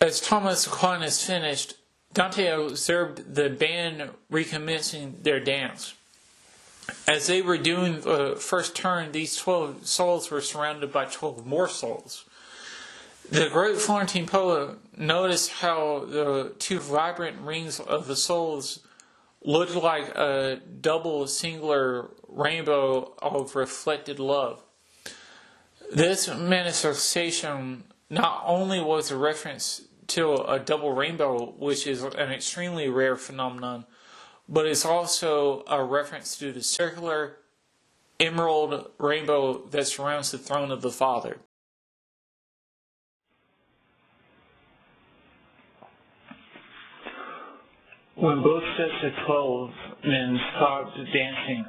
As Thomas Aquinas finished, Dante observed the band recommencing their dance. As they were doing the first turn, these 12 souls were surrounded by 12 more souls. The great Florentine poet noticed how the two vibrant rings of the souls looked like a double singular rainbow of reflected love. This manifestation not only was a reference to a double rainbow, which is an extremely rare phenomenon, but it's also a reference to the circular emerald rainbow that surrounds the throne of the Father. When both sets of 12 men stopped dancing,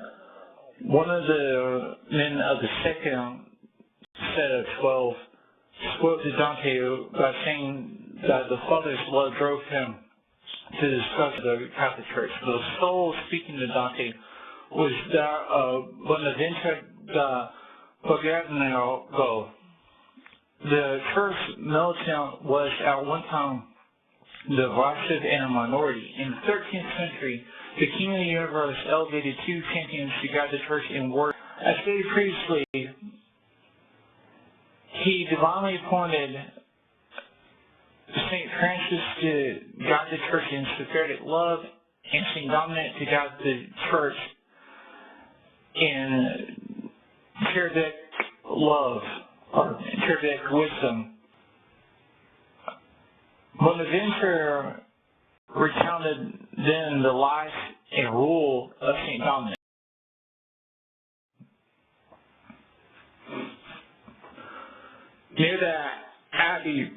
one of the men of the second set of 12 spoke to Dante by saying that the Father's love drove him to discuss the Catholic Church. The soul speaking to Dante was that of Bonaventure da Paganiello. The church militant was at one time divisive and a minority. In the 13th century, the King of the Universe elevated two champions to guide the church in work. As stated previously, he divinely appointed St. Francis to guide the church in sympathetic love, and St. Dominic to guide the church in periodic love, or periodic wisdom. Bonaventure recounted then the life and rule of St. Dominic. Near the abbey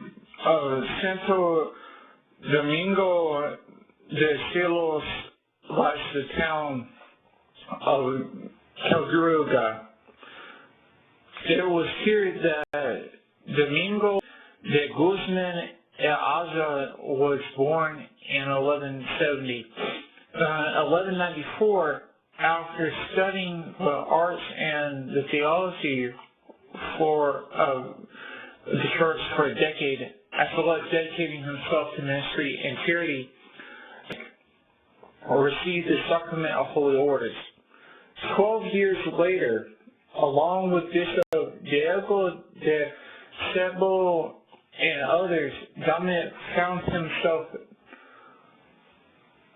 of Santo Domingo de Silos lies the town of Calgruga. It was here that Domingo de Guzman Aza was born in 1170. In 1194, after studying the arts and the theology for the church for a decade, after dedicating himself to ministry and charity, received the sacrament of holy orders. 12 years later, along with Bishop Diego de Sebo and others, Dominic found himself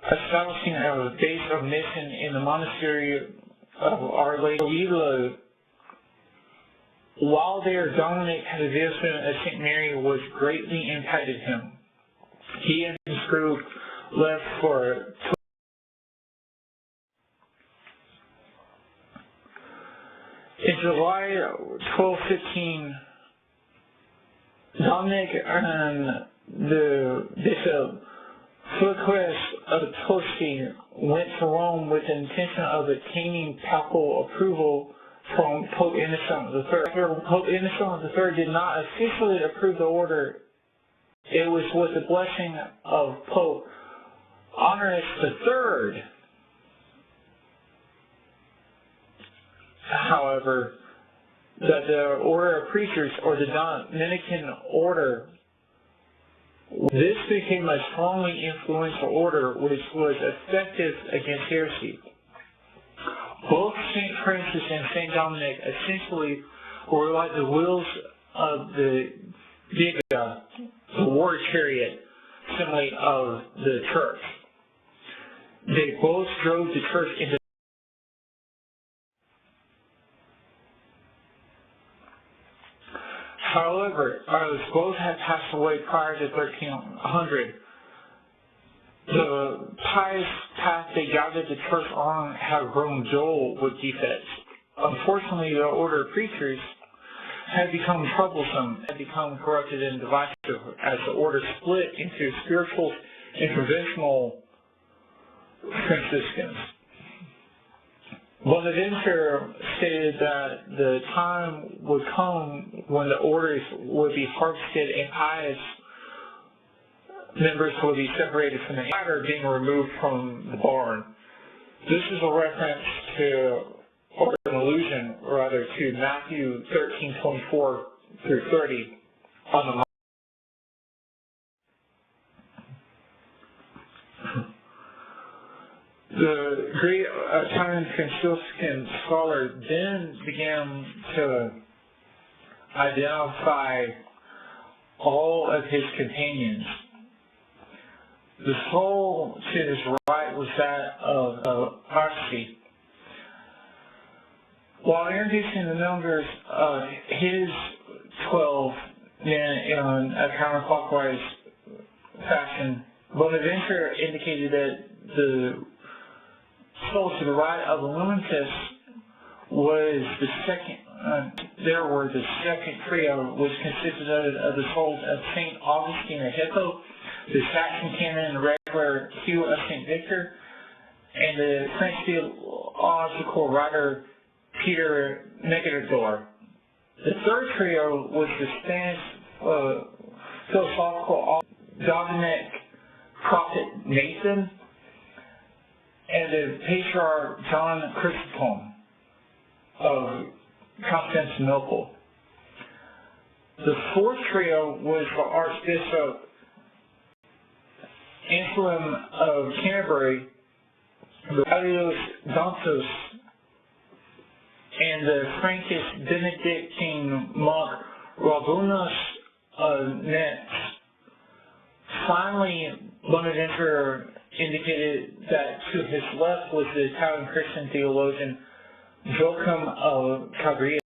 establishing a base of mission in the monastery of Our Lady. While there, Dominic had a vision of St. Mary was greatly impacted him. He and his group left for in July 1215, Dominic and the Bishop Fulquist of Tosci went to Rome with the intention of obtaining papal approval from Pope Innocent III. After Pope Innocent III did not officially approve the order, it was with the blessing of Pope Honorius III, however, that the order of preachers, or the Dominican order, this became a strongly influential order which was effective against heresy. Both St. Francis and St. Dominic essentially were like the wheels of the Giga, the war chariot simile of the church. They both drove the church into However, as both had passed away prior to 1300, the pious path they guided the church on had grown dull with defects. Unfortunately, the order of preachers had become troublesome, had become corrupted and divisive as the order split into spiritual and conventional Franciscans. Bonaventure stated that the time would come when the orders would be harvested and pious members would be separated from the latter, being removed from the barn. This is a reference to, or an allusion rather, to Matthew 13:24 through 30 on the The great Italian Franciscan scholar then began to identify all of his companions. The soul to his right was that of Arcee. While introducing the numbers of his 12 men in a counterclockwise fashion, Bonaventure indicated that the soul to the right of Illuminatus was the second. There were the second trio, which consisted of the souls of Saint Augustine of Hippo, the Saxon canon and regular Hugh of St. Victor, and the French theological writer Peter Megador. The third trio was the Spanish philosophical Dominic Prophet Nathan and the patriarch John Chrysostom of Constantinople. The fourth trio was the Archbishop Anselm of Canterbury, the Alios Dantos, and the Frankish Benedictine monk Rabunus of Metz. Finally, Bonaventure indicated that to his left was the Italian Christian theologian Joachim of Cabrera.